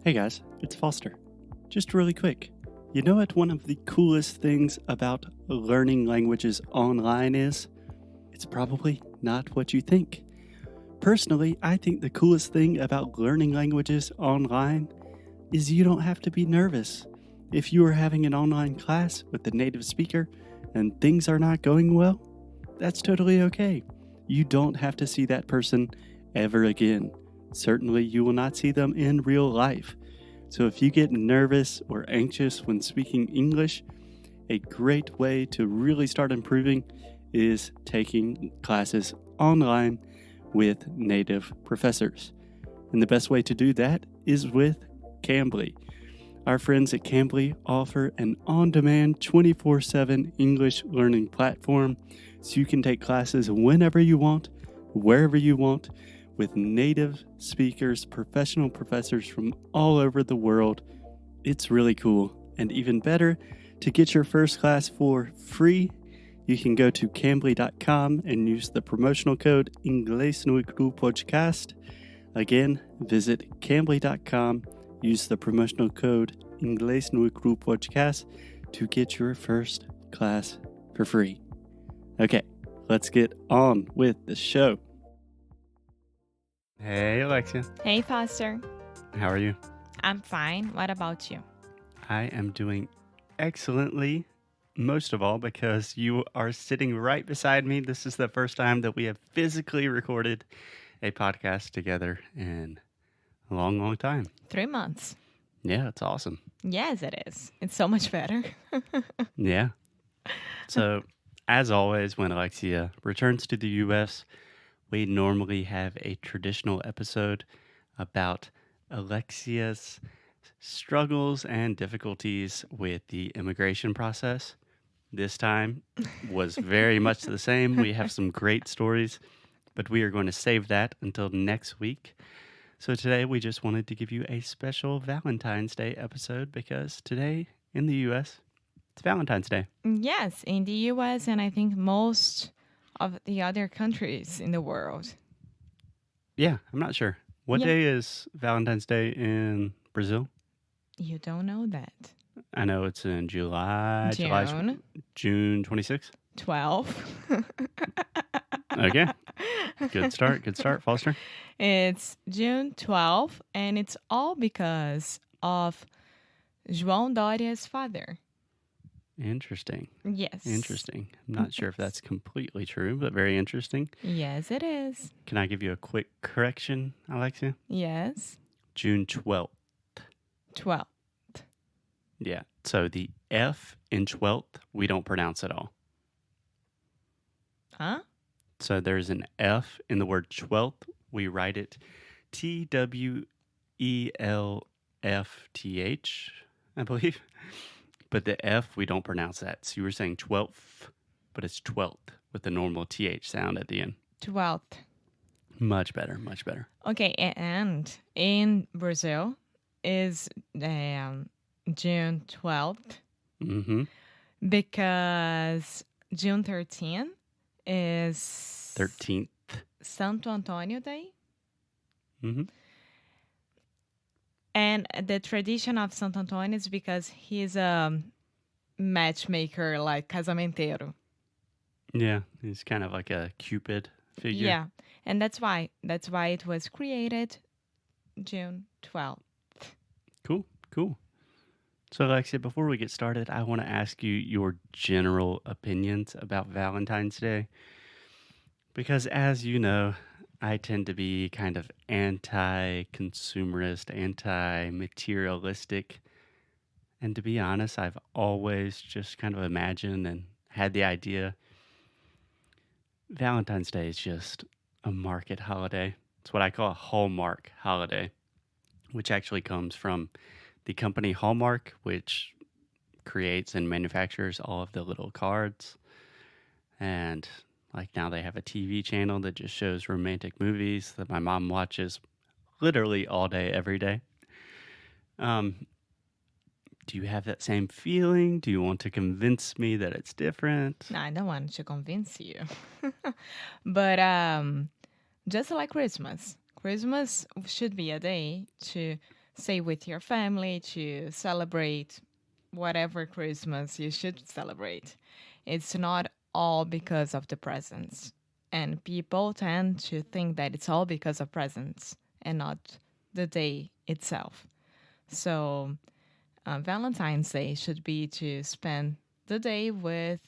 Hey guys, it's Foster. Just really quick. You know what one of the coolest things about learning languages online is? It's probably not what you think. Personally, I think the coolest thing about learning languages online is you don't have to be nervous. If you are having an online class with a native speaker and things are not going well, that's totally okay. You don't have to see that person ever again. Certainly, you will not see them in real life. So if you get nervous or anxious when speaking English, a great way to really start improving is taking classes online with native professors. And the best way to do that is with Cambly. Our friends at Cambly offer an on-demand 24/7 English learning platform so you can take classes whenever you want, wherever you want, with native speakers, professional professors from all over the world. It's really cool. And even better, to get your first class for free, you can go to Cambly.com and use the promotional code inglesnuecrupodcast. Again, visit Cambly.com, use the promotional code inglesnuecrupodcast to get your first class for free. Okay, let's get on with the show. Hey, Alexia. Hey, Foster. How are you? I'm fine. What about you? I am doing excellently, most of all because you are sitting right beside me. This is the first time that we have physically recorded a podcast together in a long, long time. 3 months. Yeah, it's awesome. Yes, it is. It's so much better. Yeah. So, as always, when Alexia returns to the U.S., we normally have a traditional episode about Alexia's struggles and difficulties with the immigration process. This time was very much the same. We have some great stories, but we are going to save that until next week. So today we just wanted to give you a special Valentine's Day episode because today in the U.S., it's Valentine's Day. Yes, in the U.S. and I think most of the other countries in the world. Yeah, I'm not sure. What Yeah. day is Valentine's Day in Brazil? You don't know that. I know it's in June June 26th. 12. Okay. Good start, Foster. It's June 12th, and it's all because of João Doria's father. Interesting. Yes. Interesting. I'm not sure if that's completely true, but very interesting. Yes, it is. Can I give you a quick correction, Alexia? Yes. June 12th. 12. Yeah. So the F in 12th, we don't pronounce at all. Huh? So there's an F in the word 12th. We write it TWELFTH, I believe. But the F, we don't pronounce that. So you were saying 12th, but it's 12th with the normal TH sound at the end. 12th. Much better, much better. Okay, and in Brazil is June 12th Mm-hmm. because June 13th is 13th. Santo Antônio Day. Mm-hmm. And the tradition of Santo Antônio is because he's a matchmaker, like casamentero. Yeah, he's kind of like a Cupid figure. Yeah, and that's why it was created June 12th. Cool. So, Alexia, before we get started, I want to ask you your general opinions about Valentine's Day. Because as you know, I tend to be kind of anti-consumerist, anti-materialistic. And to be honest, I've always just kind of imagined and had the idea Valentine's Day is just a market holiday. It's what I call a Hallmark holiday, which actually comes from the company Hallmark, which creates and manufactures all of the little cards. And like now they have a TV channel that just shows romantic movies that my mom watches literally all day, every day. Do you have that same feeling? Do you want to convince me that it's different? No, I don't want to convince you. But just like Christmas should be a day to stay with your family, to celebrate whatever Christmas you should celebrate. It's not all because of the presents. And people tend to think that it's all because of presents and not the day itself. So, Valentine's Day should be to spend the day with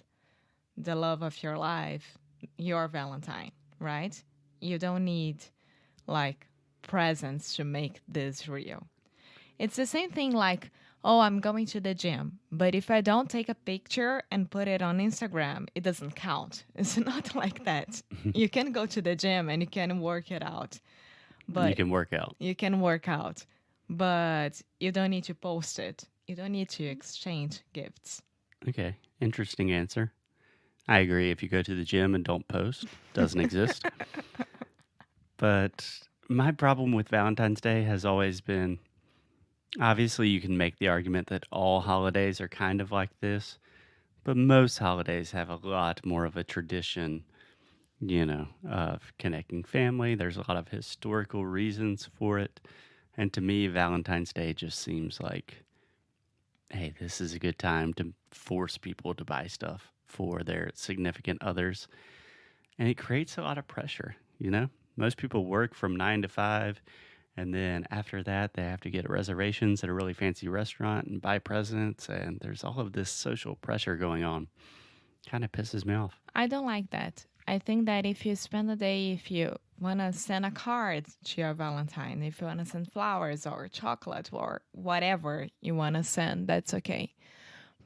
the love of your life, your Valentine, right? You don't need like presents to make this real. It's the same thing like, oh, I'm going to the gym, but if I don't take a picture and put it on Instagram, it doesn't count. It's not like that. You can go to the gym and you can work it out, but You can work out. you can work out, but you don't need to post it. You don't need to exchange gifts. Okay, interesting answer. I agree. If you go to the gym and don't post, doesn't exist. But my problem with Valentine's Day has always been, obviously you can make the argument that all holidays are kind of like this, but most holidays have a lot more of a tradition, of connecting family. There's a lot of historical reasons for it. And to me, Valentine's Day just seems like, hey, this is a good time to force people to buy stuff for their significant others. And it creates a lot of pressure, Most people work from 9 to 5, and then after that, they have to get reservations at a really fancy restaurant and buy presents. And there's all of this social pressure going on. Kind of pisses me off. I don't like that. I think that if you spend a day, if you want to send a card to your Valentine, if you want to send flowers or chocolate or whatever you want to send, that's okay.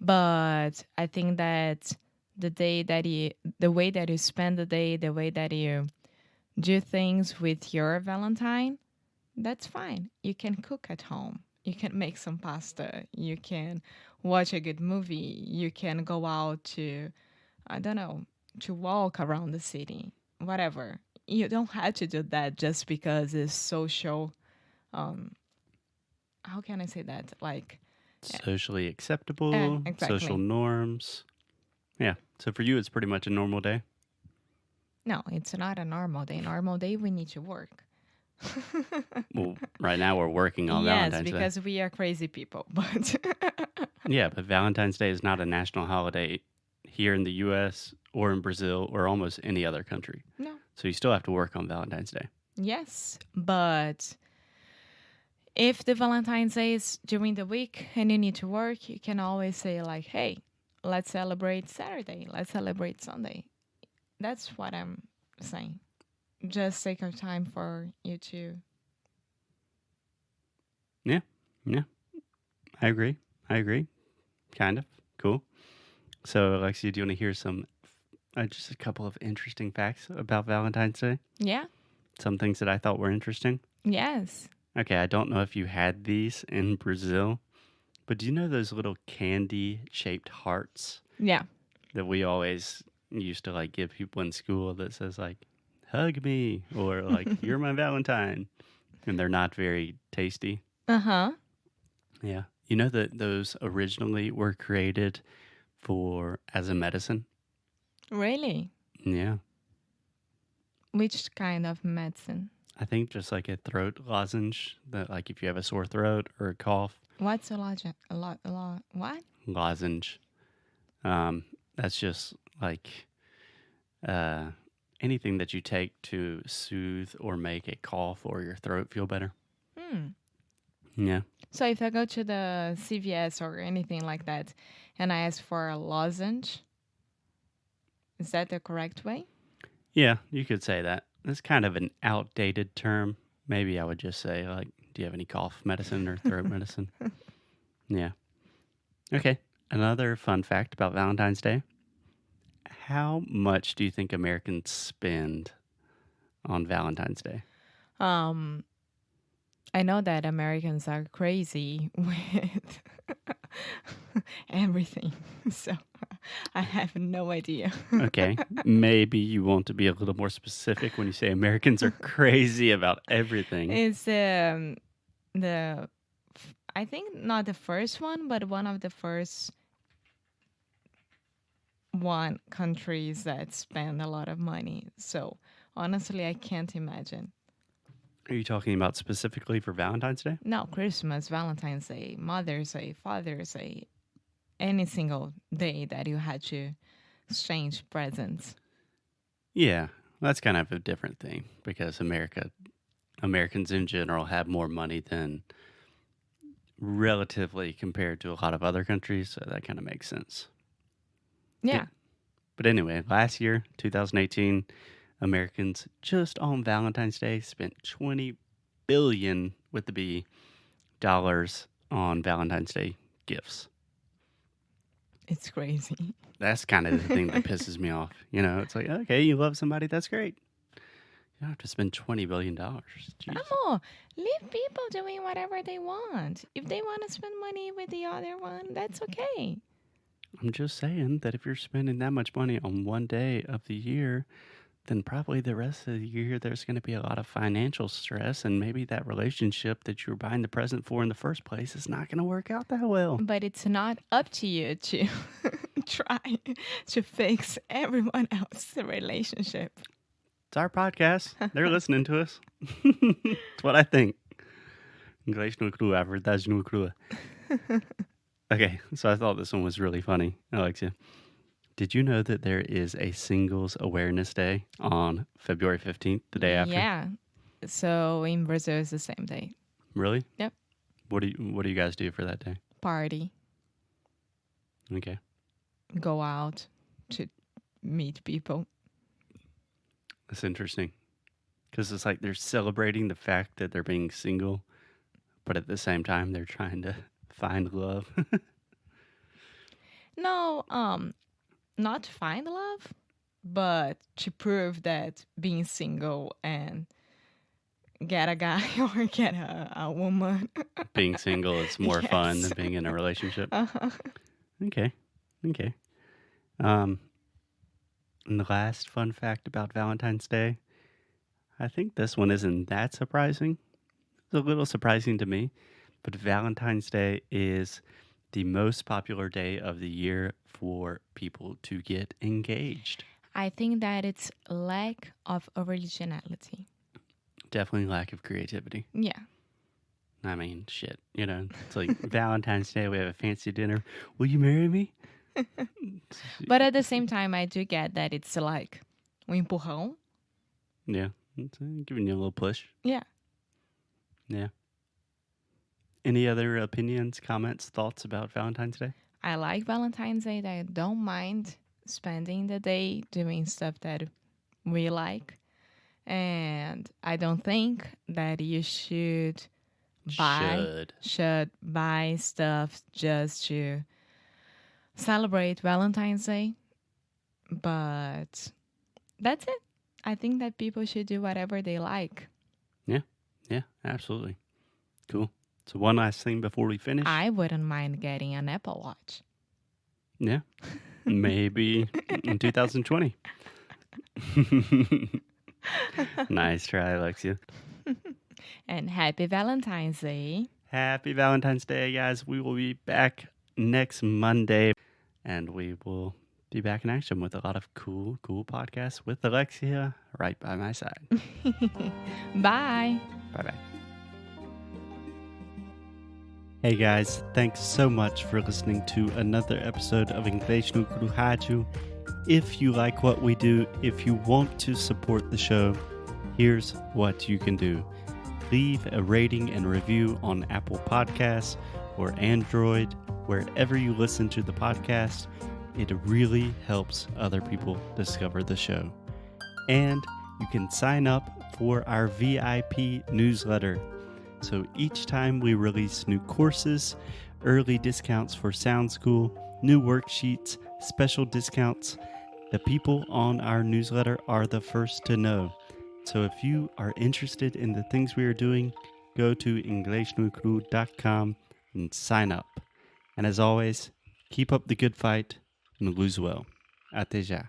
But I think that the way that you spend the day, the way that you do things with your Valentine, that's fine. You can cook at home. You can make some pasta. You can watch a good movie. You can go out to, I don't know, to walk around the city, whatever. You don't have to do that just because it's social. How can I say that? Like, Socially acceptable, exactly. social norms. Yeah. So for you, it's pretty much a normal day? No, it's not a normal day. Normal day, we need to work. Well, right now we're working on Valentine's Day. Yes, because we are crazy people. But yeah, but Valentine's Day is not a national holiday here in the U.S. or in Brazil or almost any other country. No. So you still have to work on Valentine's Day. Yes, but if the Valentine's Day is during the week and you need to work, you can always say like, hey, let's celebrate Saturday. Let's celebrate Sunday. That's what I'm saying. Just take your time for you to. Yeah. I agree. Kind of. Cool. So, Alexia, do you want to hear some, just a couple of interesting facts about Valentine's Day? Yeah. Some things that I thought were interesting? Yes. Okay, I don't know if you had these in Brazil, but do you know those little candy-shaped hearts? Yeah. That we always used to like give people in school that says like, hug me, or like, you're my Valentine. And they're not very tasty. Uh-huh. Yeah. You know that those originally were created as a medicine? Really? Yeah. Which kind of medicine? I think just like a throat lozenge that like if you have a sore throat or a cough. What's a what? Lozenge. That's just like anything that you take to soothe or make a cough or your throat feel better. Yeah. So if I go to the CVS or anything like that and I ask for a lozenge, is that the correct way? Yeah, you could say that. It's kind of an outdated term. Maybe I would just say, like, do you have any cough medicine or throat medicine? Yeah. Okay. Another fun fact about Valentine's Day. How much do you think Americans spend on Valentine's Day? I know that Americans are crazy with everything, so I have no idea. Okay, maybe you want to be a little more specific when you say Americans are crazy about everything. It's I think not the first one, but one of the first countries that spend a lot of money. So honestly, I can't imagine. Are you talking about specifically for Valentine's Day? No, Christmas, Valentine's Day, Mother's Day, Father's Day, any single day that you had to exchange presents. Yeah, that's kind of a different thing because Americans in general have more money than relatively compared to a lot of other countries, so that kind of makes sense. Yeah. But anyway, last year, 2018, Americans just on Valentine's Day spent $20 billion with the B dollars on Valentine's Day gifts. It's crazy. That's kind of the thing that pisses me off. You know, it's like, okay, you love somebody, that's great. You don't have to spend $20 billion. Jeez. Amor, leave people doing whatever they want. If they want to spend money with the other one, that's okay. I'm just saying that if you're spending that much money on one day of the year, then probably the rest of the year there's going to be a lot of financial stress, and maybe that relationship that you were buying the present for in the first place is not going to work out that well. But it's not up to you to try to fix everyone else's relationship. It's our podcast. They're listening to us. It's what I think. Inglesnuecrupodcast, verdade. Okay, so I thought this one was really funny, Alexia. Did you know that there is a Singles Awareness Day on February 15th, the day after? Yeah. So in Brazil, it's the same day. Really? Yep. What do you guys do for that day? Party. Okay. Go out to meet people. That's interesting. Because it's like they're celebrating the fact that they're being single, but at the same time, they're trying to find love. No, not to find love, but to prove that being single and get a guy or get a woman. Being single is more fun Yes. than being in a relationship. Uh-huh. Okay. And the last fun fact about Valentine's Day, I think this one isn't that surprising. It's a little surprising to me, but Valentine's Day is the most popular day of the year for people to get engaged. I think that it's lack of originality. Definitely lack of creativity. Yeah. I mean, shit. You know, it's like Valentine's Day, we have a fancy dinner. Will you marry me? But at the same time, I do get that it's like empurrão. Yeah. It's giving you a little push. Yeah. Yeah. Any other opinions, comments, thoughts about Valentine's Day? I like Valentine's Day. I don't mind spending the day doing stuff that we like. And I don't think that you should buy stuff just to celebrate Valentine's Day. But that's it. I think that people should do whatever they like. Yeah, absolutely. Cool. So one last thing before we finish. I wouldn't mind getting an Apple Watch. Yeah. Maybe in 2020. Nice try, Alexia. And happy Valentine's Day. Happy Valentine's Day, guys. We will be back next Monday, and we will be back in action with a lot of cool podcasts with Alexia right by my side. Bye. Bye-bye. Hey guys, thanks so much for listening to another episode of Inglesnuecrupodcast. If you like what we do, if you want to support the show, here's what you can do. Leave a rating and review on Apple Podcasts or Android, wherever you listen to the podcast. It really helps other people discover the show. And you can sign up for our VIP newsletter. So each time we release new courses, early discounts for Sound School, new worksheets, special discounts, the people on our newsletter are the first to know. So if you are interested in the things we are doing, go to inglesnuecrupodcast.com and sign up. And as always, keep up the good fight and lose well. Até já.